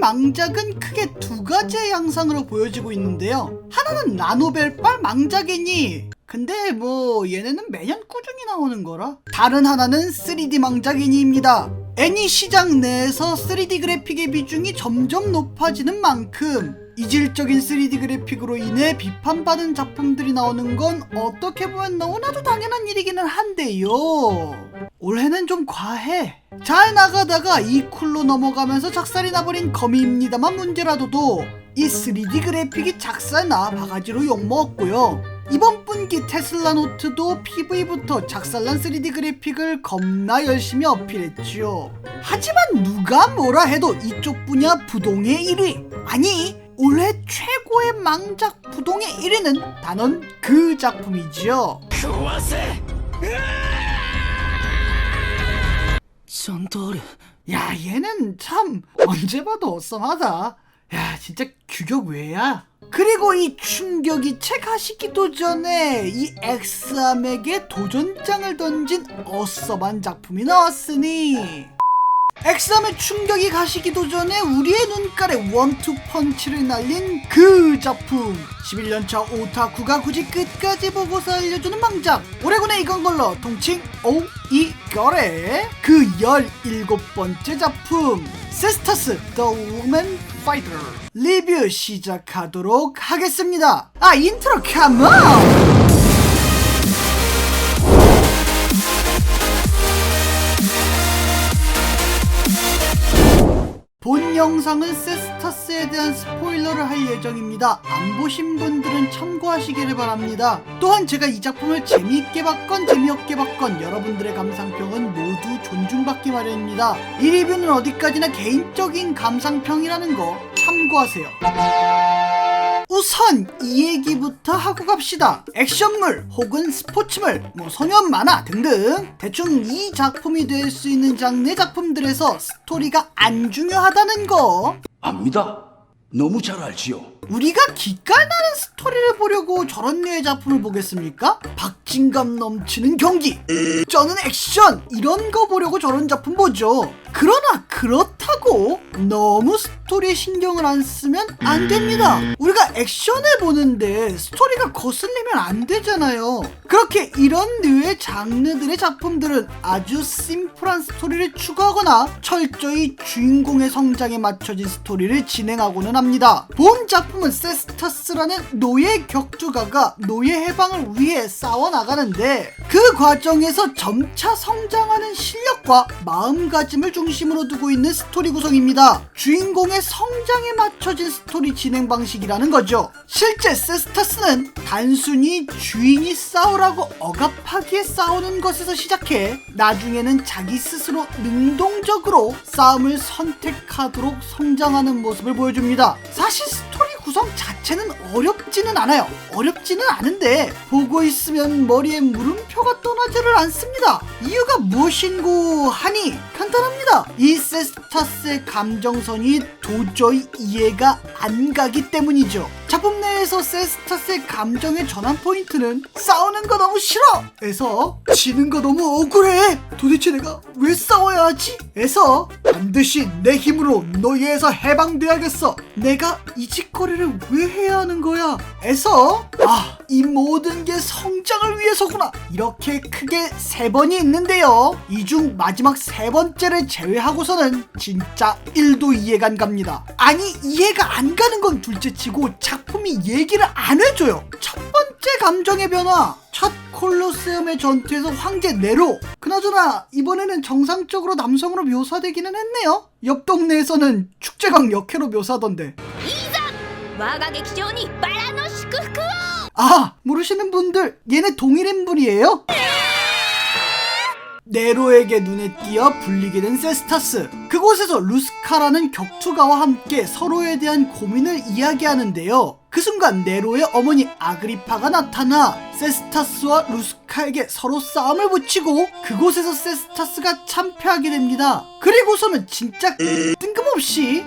망작은 크게 두 가지의 양상으로 보여지고 있는데요. 하나는 라노벨빨 망작이니 근데 뭐 얘네는 매년 꾸준히 나오는 거라. 다른 하나는 3D 망작 애니입니다. 애니 시장 내에서 3D 그래픽의 비중이 점점 높아지는 만큼 이질적인 3D 그래픽으로 인해 비판받은 작품들이 나오는 건 어떻게 보면 너무나도 당연한 일이기는 한데요. 올해는 좀 과해. 잘 나가다가 이쿨로 넘어가면서 작살이 나버린 거미입니다만 문제라도도 이 3D 그래픽이 작살나 바가지로 욕먹었고요. 이번 분기 테슬라 노트도 PV부터 작살난 3D 그래픽을 겁나 열심히 어필했죠. 하지만 누가 뭐라 해도 이쪽 분야 부동의 1위, 아니 올해 최고의 망작 부동의 1위는 단언 그 작품이죠. 야, 얘는 참 언제 봐도 어썸하다. 야, 진짜 규격 외야. 그리고 이 충격이 채 가시기도 전에 이 엑스암에게 도전장을 던진 어썸한 작품이 나왔으니 엑스암의 충격이 가시기도 전에 우리의 눈깔에 원투 펀치를 날린 그 작품. 11년차 오타쿠가 굳이 끝까지 보고서 알려주는 망작, 오레곤의 이건 걸로 통칭 오이걸의 그 17번째 작품 세스타스 The Woman Fighter 리뷰 시작하도록 하겠습니다. 인트로 컴온! 본 영상은 세스타스에 대한 스포일러를 할 예정입니다. 안 보신 분들은 참고하시기를 바랍니다. 또한 제가 이 작품을 재미있게 봤건 재미없게 봤건 여러분들의 감상평은 모두 존중받기 마련입니다. 이 리뷰는 어디까지나 개인적인 감상평이라는 거 참고하세요. 우선 이 얘기부터 하고 갑시다. 액션물 혹은 스포츠물, 소년 만화 등등 대충 이 작품이 될 수 있는 장르의 작품들에서 스토리가 안 중요하다는 거 압니다. 너무 잘 알지요. 우리가 기깔나는 스토리를 보려고 저런 류의 작품을 보겠습니까? 박진감 넘치는 경기, 쩌는 액션 이런 거 보려고 저런 작품 보죠. 그러나 그렇다고 너무 스토리에 신경을 안 쓰면 안 됩니다. 우리가 액션을 보는데 스토리가 거슬리면 안 되잖아요. 그렇게 이런 류의 장르들의 작품들은 아주 심플한 스토리를 추구하거나 철저히 주인공의 성장에 맞춰진 스토리를 진행하고는 합니다. 본 작품은 세스타스라는 노예 격투가가 노예 해방을 위해 싸워나가는데 그 과정에서 점차 성장하는 실력과 마음가짐을 중심으로 두고 있는 스토리 구성입니다. 주인공의 성장에 맞춰진 스토리 진행 방식이라는 거죠. 실제 세스타스는 단순히 주인이 싸우라고 억압하기에 싸우는 것에서 시작해 나중에는 자기 스스로 능동적으로 싸움을 선택하도록 성장하는 모습을 보여줍니다. 사실 스토리 구성 자체는 어렵지는 않아요. 어렵지는 않은데 보고 있으면 머리에 물음표가 떠나지를 않습니다. 이유가 무엇인고 하니 간단합니다. 이 세스타스의 감정선이 도저히 이해가 안 가기 때문이죠. 작품 내에서 세스타스의 감정의 전환 포인트는 싸우는 거 너무 싫어! 에서 지는 거 너무 억울해! 도대체 내가 왜 싸워야 하지? 에서 반드시 내 힘으로 노예에서 해방돼야겠어! 내가 이 짓거리를 왜 해야 하는 거야? 에서 이 모든 게 성장을 위해서구나! 이렇게 크게 3번이 있는데요. 이 중 마지막 3번째를 제외하고서는 진짜 1도 이해가 안 갑니다. 아니 이해가 안 가는 건 둘째치고 작품이 얘기를 안 해줘요. 첫 번째 감정의 변화, 첫 콜로세움의 전투에서 황제 네로, 그나저나 이번에는 정상적으로 남성으로 묘사되기는 했네요. 옆 동네에서는 축제강 역해로 묘사던데. 모르시는 분들 얘네 동일인물이에요? 네로에게 눈에 띄어 불리게 된 세스타스. 그곳에서 루스카라는 격투가와 함께 서로에 대한 고민을 이야기하는데요. 그 순간 네로의 어머니 아그리파가 나타나 세스타스와 루스카에게 서로 싸움을 붙이고 그곳에서 세스타스가 참패하게 됩니다. 그리고서는 진짜 뜬금없이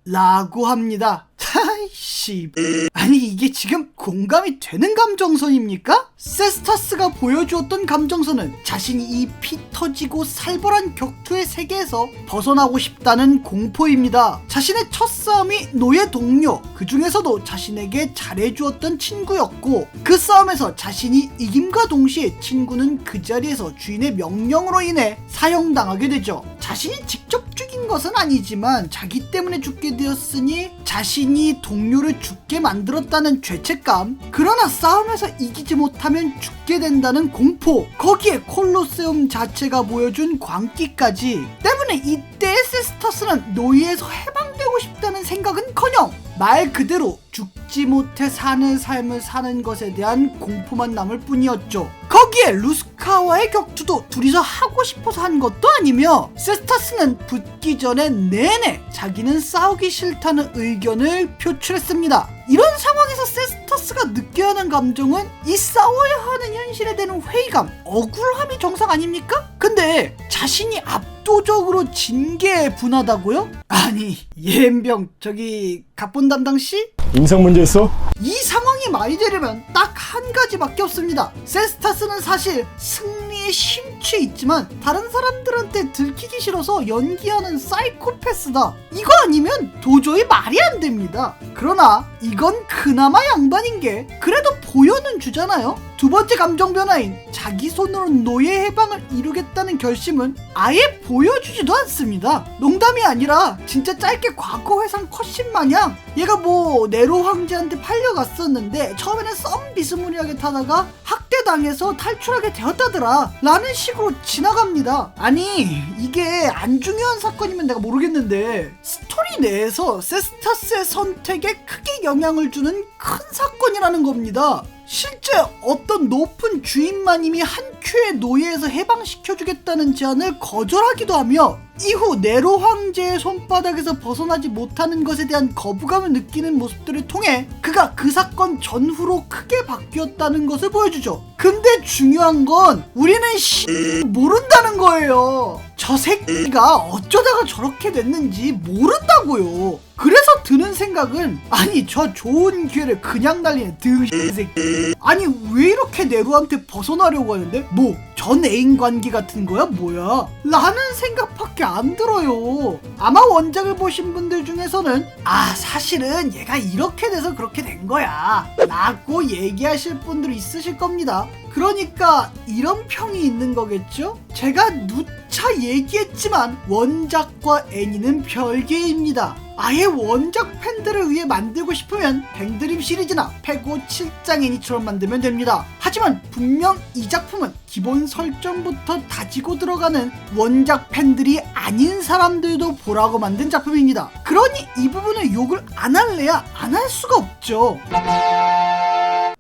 라고 합니다. 아이씨, 아니 이게 지금 공감이 되는 감정선입니까? 세스타스가 보여주었던 감정선은 자신이 이 피 터지고 살벌한 격투의 세계에서 벗어나고 싶다는 공포입니다. 자신의 첫 싸움이 노예 동료, 그 중에서도 자신에게 잘해주었던 친구였고, 그 싸움에서 자신이 이김과 동시에 친구는 그 자리에서 주인의 명령으로 인해 사형당하게 되죠. 자신이 직접 죽인 것은 아니지만 자기 때문에 죽게 되었으니 자신이 동료를 죽게 만들었다는 죄책감, 그러나 싸움에서 이기지 못하면 죽게 된다는 공포, 거기에 콜로세움 자체가 보여준 광기까지 때문에 이때의 세스타스는 노예에서 해방되고 싶다는 생각은커녕 말 그대로 죽지 못해 사는 삶을 사는 것에 대한 공포만 남을 뿐이었죠. 거기에 루스카와의 격투도 둘이서 하고 싶어서 한 것도 아니며, 세스타스는 붙기 전에 내내 자기는 싸우기 싫다는 의견을 표출했습니다. 이런 상황에서 세스타스가 느껴야 하는 감정은 이 싸워야 하는 현실에 대한 회의감, 억울함이 정상 아닙니까? 근데 자신이 압도적으로 진 게 분하다고요? 아니 예은병 저기 각본 담당씨? 인성 문제 있어? 이 상황이 많이 되려면 딱 한 가지밖에 없습니다. 세스타스는 사실 승리에 심취해 있지만 다른 사람들한테 들키기 싫어서 연기하는 사이코패스다. 이거 아니면 도저히 말이 안 됩니다. 그러나 이건 그나마 양반인 게 그래도 보여는 주잖아요. 두 번째 감정 변화인 자기 손으로 노예 해방을 이루겠다는 결심은 아예 보여주지도 않습니다. 농담이 아니라 진짜 짧게 과거 회상 컷신 마냥 얘가 뭐 네로 황제한테 팔려갔었는데 처음에는 썸 비스무리하게 타다가 학대당해서 탈출하게 되었다더라 라는 식으로 지나갑니다. 아니 이게 안 중요한 사건이면 내가 모르겠는데 스토리 내에서 세스타스의 선택에 크게 영향을 주는 큰 사건이라는 겁니다. 실제 어떤 높은 주인마님이 한 큐에 노예에서 해방시켜주겠다는 제안을 거절하기도 하며, 이후 네로 황제의 손바닥에서 벗어나지 못하는 것에 대한 거부감을 느끼는 모습들을 통해 그가 그 사건 전후로 크게 바뀌었다는 것을 보여주죠. 근데 중요한 건 우리는 모른다는 거예요. 저 새끼가 어쩌다가 저렇게 됐는지 모른다고요. 그래서 드는 생각은, 아니 저 좋은 기회를 그냥 날리는 등신 새끼, 아니 왜 이렇게 네로한테 벗어나려고 하는데? 뭐 전 애인 관계 같은 거야 뭐야? 라는 생각밖에 안 들어요. 아마 원작을 보신 분들 중에서는 사실은 얘가 이렇게 돼서 그렇게 된 거야 라고 얘기하실 분들이 있으실 겁니다. 그러니까 이런 평이 있는 거겠죠? 제가 누차 얘기했지만 원작과 애니는 별개입니다. 아예 원작 팬들을 위해 만들고 싶으면 뱅드림 시리즈나 패고 7장 애니처럼 만들면 됩니다. 하지만 분명 이 작품은 기본 설정부터 다지고 들어가는 원작 팬들이 아닌 사람들도 보라고 만든 작품입니다. 그러니 이 부분을 욕을 안 할래야 안 할 수가 없죠.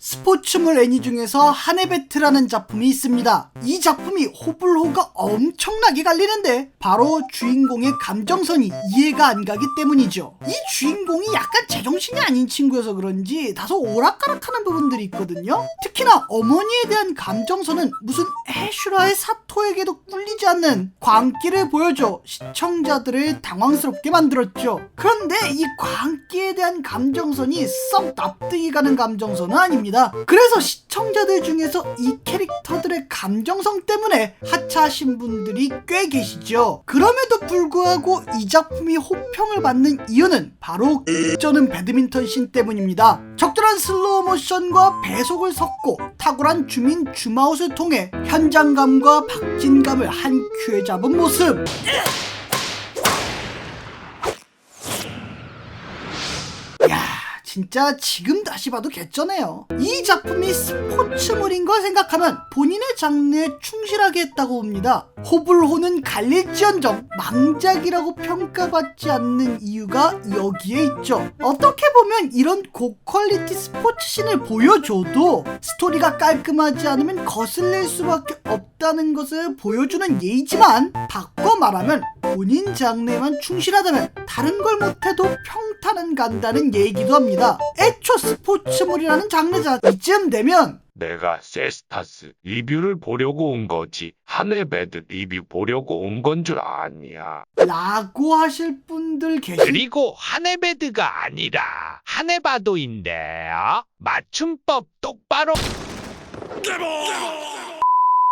스포츠물 애니 중에서 하네베트라는 작품이 있습니다. 이 작품이 호불호가 엄청나게 갈리는데 바로 주인공의 감정선이 이해가 안 가기 때문이죠. 이 주인공이 약간 제정신이 아닌 친구여서 그런지 다소 오락가락하는 부분들이 있거든요. 특히나 어머니에 대한 감정선은 무슨 애슈라의 사토에게도 꿀리지 않는 광기를 보여줘 시청자들을 당황스럽게 만들었죠. 그런데 이 광기에 대한 감정선이 썩 납득이 가는 감정선은 아닙니다. 그래서 시청자들 중에서 이 캐릭터들의 감정성 때문에 하차하신 분들이 꽤 계시죠. 그럼에도 불구하고 이 작품이 호평을 받는 이유는 바로 저는 배드민턴 씬 때문입니다. 적절한 슬로우 모션과 배속을 섞고 탁월한 주민 줌아웃을 통해 현장감과 박진감을 한 큐에 잡은 모습. 진짜 지금 다시 봐도 개쩌네요. 이 작품이 스포츠물인 걸 생각하면 본인의 장르에 충실하게 했다고 봅니다. 호불호는 갈릴지언정 망작이라고 평가받지 않는 이유가 여기에 있죠. 어떻게 보면 이런 고퀄리티 스포츠씬을 보여줘도 스토리가 깔끔하지 않으면 거슬릴 수밖에 없다는 것을 보여주는 예이지만, 바꿔 말하면 본인 장르에만 충실하다면 다른 걸 못해도 평탄은 간다는 얘기도 합니다. 애초 스포츠물이라는 장르자 이쯤 되면 내가 세스타스 리뷰를 보려고 온 거지. 하네베드 리뷰 보려고 온 건 줄 아니야. 라고 하실 분들 계시... 그리고 하네베드가 아니라 하네바도인데요. 맞춤법 똑바로.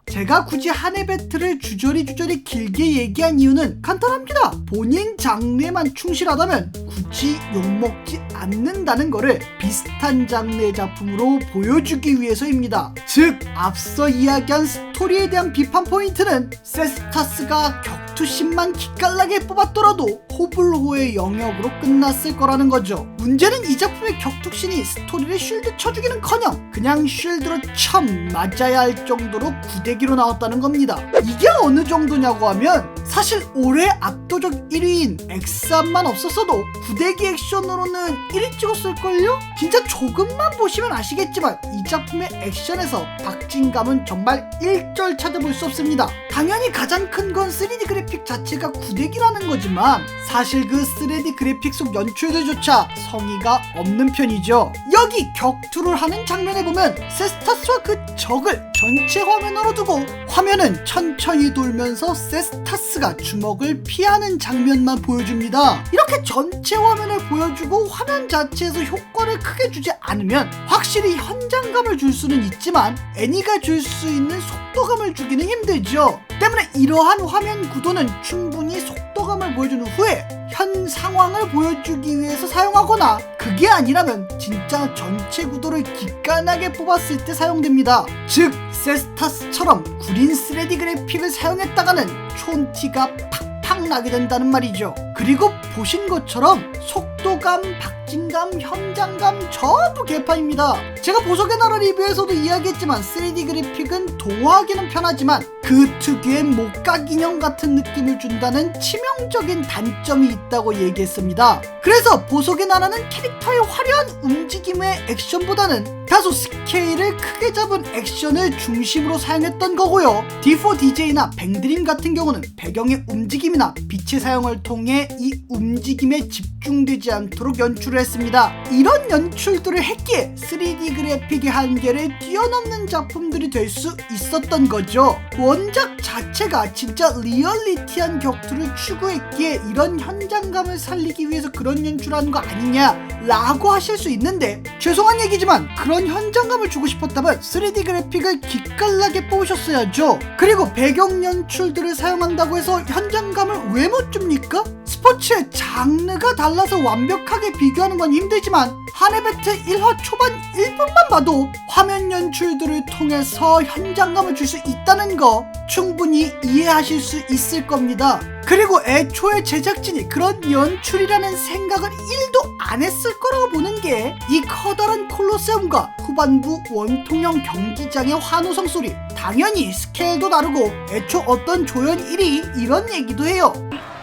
제가 굳이 하네베트를 주저리 길게 얘기한 이유는 간단합니다. 본인 장르에만 충실하다면 굳이 욕먹지 않는다는 거를 비슷한 장르의 작품으로 보여주기 위해서입니다. 즉, 앞서 이야기한 스토리에 대한 비판 포인트는 세스타스가 격투신만 기깔나게 뽑았더라도 호불호의 영역으로 끝났을 거라는 거죠. 문제는 이 작품의 격투신이 스토리를 쉴드 쳐주기는커녕 그냥 쉴드로 참 맞아야 할 정도로 구대기로 나왔다는 겁니다. 이게 어느 정도냐고 하면 사실 올해 압도적 1위인 엑스함만 없었어도 구대기 액션으로는 1위 찍었을걸요? 진짜 조금만 보시면 아시겠지만 이 작품의 액션에서 박진감은 정말 일절 찾아볼 수 없습니다. 당연히 가장 큰 건 3D 그래픽 자체가 구대기라는 거지만 사실 그 3D 그래픽 속 연출들조차 성의가 없는 편이죠. 여기 격투를 하는 장면에 보면 세스타스와 그 적을 전체 화면으로 두고 화면은 천천히 돌면서 세스타스가 주먹을 피하는 장면만 보여줍니다. 이렇게 전체 화면을 보여주고 화면 자체에서 효과를 크게 주지 않으면 확실히 현장감을 줄 수는 있지만 애니가 줄 수 있는 속도감을 주기는 힘들죠. 때문에 이러한 화면 구도는 충분히 속도감을 보여준 후에 현 상황을 보여주기 위해서 사용하거나 그게 아니라면 진짜 전체 구도를 기깔나게 뽑았을 때 사용됩니다. 즉 세스타스처럼 구린 3D 그래픽을 사용했다가는 촌티가 팍팍 나게 된다는 말이죠. 그리고 보신 것처럼 속도감, 박진감, 현장감 전부 개판입니다. 제가 보석의 나라 리뷰에서도 이야기했지만 3D 그래픽은 동화하기는 편하지만 그 특유의 목각 인형 같은 느낌을 준다는 치명적인 단점이 있다고 얘기했습니다. 그래서 보석의 나라는 캐릭터의 화려한 움직임의 액션보다는 다소 스케일을 크게 잡은 액션을 중심으로 사용했던 거고요. D4DJ나 뱅드림 같은 경우는 배경의 움직임이나 빛의 사용을 통해 이 움직임에 집중되지 않도록 연출을 했습니다. 이런 연출들을 했기에 3D 그래픽의 한계를 뛰어넘는 작품들이 될 수 있었던 거죠. 원작 자체가 진짜 리얼리티한 격투를 추구했기에 이런 현장감을 살리기 위해서 그런 연출한 거 아니냐라고 하실 수 있는데 죄송한 얘기지만 그런 현장감을 주고 싶었다면 3D 그래픽을 기깔나게 뽑으셨어야죠. 그리고 배경 연출들을 사용한다고 해서 현장감을 왜 못 줍니까? 스포츠의 장르가 달라서 완벽하게 비교하는 건 힘들지만 하네베트 1화 초반 1분만 봐도 화면 연출들을 통해서 현장감을 줄 수 있다는 거 충분히 이해하실 수 있을 겁니다. 그리고 애초에 제작진이 그런 연출이라는 생각은 1도 안 했을 거라고 보는 게 이 커다란 콜로세움과 후반부 원통형 경기장의 환호성 소리, 당연히 스케일도 다르고 애초 어떤 조연 1위 이런 얘기도 해요.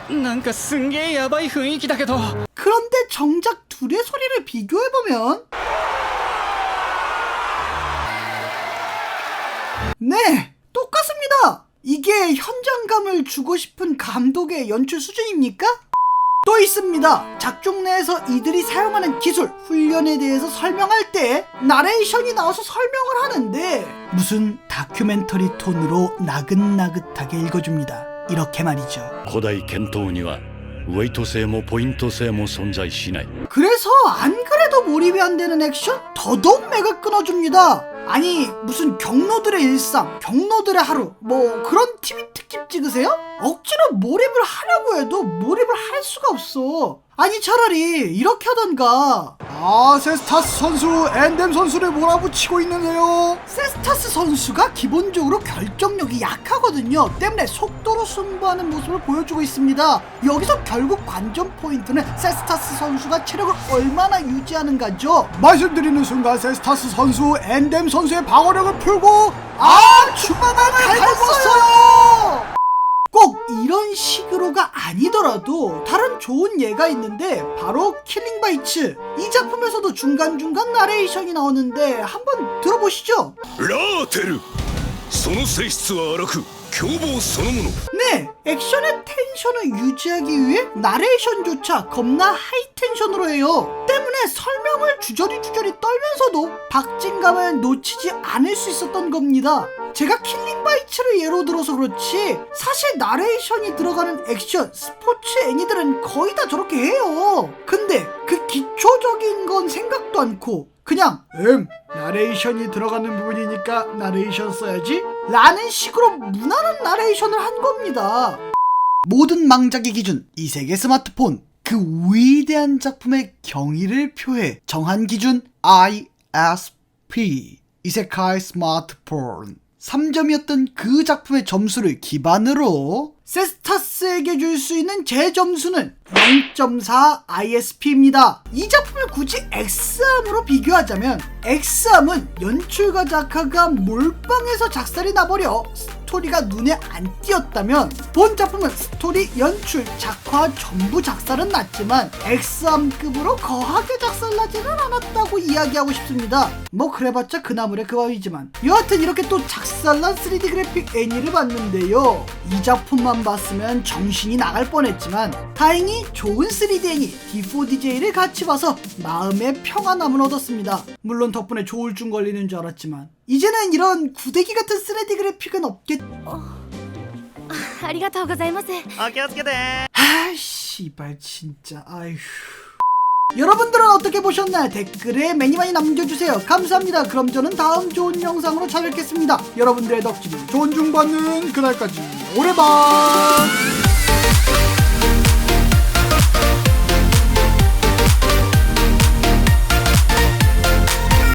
なんかすんげえやばい雰囲気だけど 그런데 정작 둘의 소리를 비교해보면 네, 똑같습니다. 이게 현장감을 주고 싶은 감독의 연출 수준입니까? 또 있습니다. 작중 내에서 이들이 사용하는 기술, 훈련에 대해서 설명할 때 나레이션이 나와서 설명을 하는데 무슨 다큐멘터리 톤으로 나긋나긋하게 읽어줍니다. 이렇게 말이죠. 古代剣闘にはウェイト性もポイント性も存在しない 그래서 안 그래도 몰입이 안 되는 액션? 더더욱 맥을 끊어줍니다. 아니 무슨 경로들의 일상, 경로들의 하루 뭐 그런 TV 특집 찍으세요? 억지로 몰입을 하려고 해도 몰입을 할 수가 없어. 아니 차라리 이렇게 하던가. 아 세스타스 선수 엔뎀 선수를 몰아붙이고 있는데요. 세스타스 선수가 기본적으로 결정력이 약하거든요. 때문에 속도로 승부하는 모습을 보여주고 있습니다. 여기서 결국 관전 포인트는 세스타스 선수가 체력을 얼마나 유지하는가죠. 말씀드리는 순간 세스타스 선수 엔뎀 선수의 방어력을 풀고 중앙을 밟았어요. 꼭 이런 식으로가 아니더라도 다른 좋은 예가 있는데 바로 킬링 바이츠. 이 작품에서도 중간중간 나레이션이 나오는데 한번 들어보시죠. ラーテルその性質は荒く凶暴そのもの 네, 액션의 텐션을 유지하기 위해 나레이션조차 겁나 하이 텐션으로 해요. 때문에 때문에 설명을 주저리 떨면서도 박진감을 놓치지 않을 수 있었던 겁니다. 제가 킬링바이츠를 예로 들어서 그렇지 사실 나레이션이 들어가는 액션, 스포츠 애니들은 거의 다 저렇게 해요. 근데 그 기초적인 건 생각도 않고 그냥 나레이션이 들어가는 부분이니까 나레이션 써야지 라는 식으로 무난한 나레이션을 한 겁니다. 모든 망작의 기준 이 세계 스마트폰, 그 위대한 작품의 경의를 표해 정한 기준 ISP 이세카이 스마트폰 3점이었던 그 작품의 점수를 기반으로 세스타스에게 줄 수 있는 제 점수는 0.4 ISP입니다. 이 작품을 굳이 X암으로 비교하자면 X암은 연출가 작가가 몰빵해서 작살이 나버려 스토리가 눈에 안 띄었다면 본 작품은 스토리, 연출, 작화 전부 작살은 났지만 X암급으로 거하게 작살나지는 않았다고 이야기하고 싶습니다. 뭐 그래봤자 그 나물의 그 밥이지만 여하튼 이렇게 또 작살난 3D 그래픽 애니를 봤는데요. 이 작품만 봤으면 정신이 나갈 뻔했지만 다행히 좋은 3D 애니 D4DJ를 같이 봐서 마음의 평안함을 얻었습니다. 물론 덕분에 조울증 걸리는 줄 알았지만 이제는 이런 구데기 같은 3D 그래픽은 없겠... ありがとうございます。お気をつけて。 아 씨발 진짜 아휴. 여러분들은 어떻게 보셨나요? 댓글에 많이 남겨주세요. 감사합니다. 그럼 저는 다음 좋은 영상으로 찾아뵙겠습니다. 여러분들의 덕질이 존중받는 그날까지 오래반.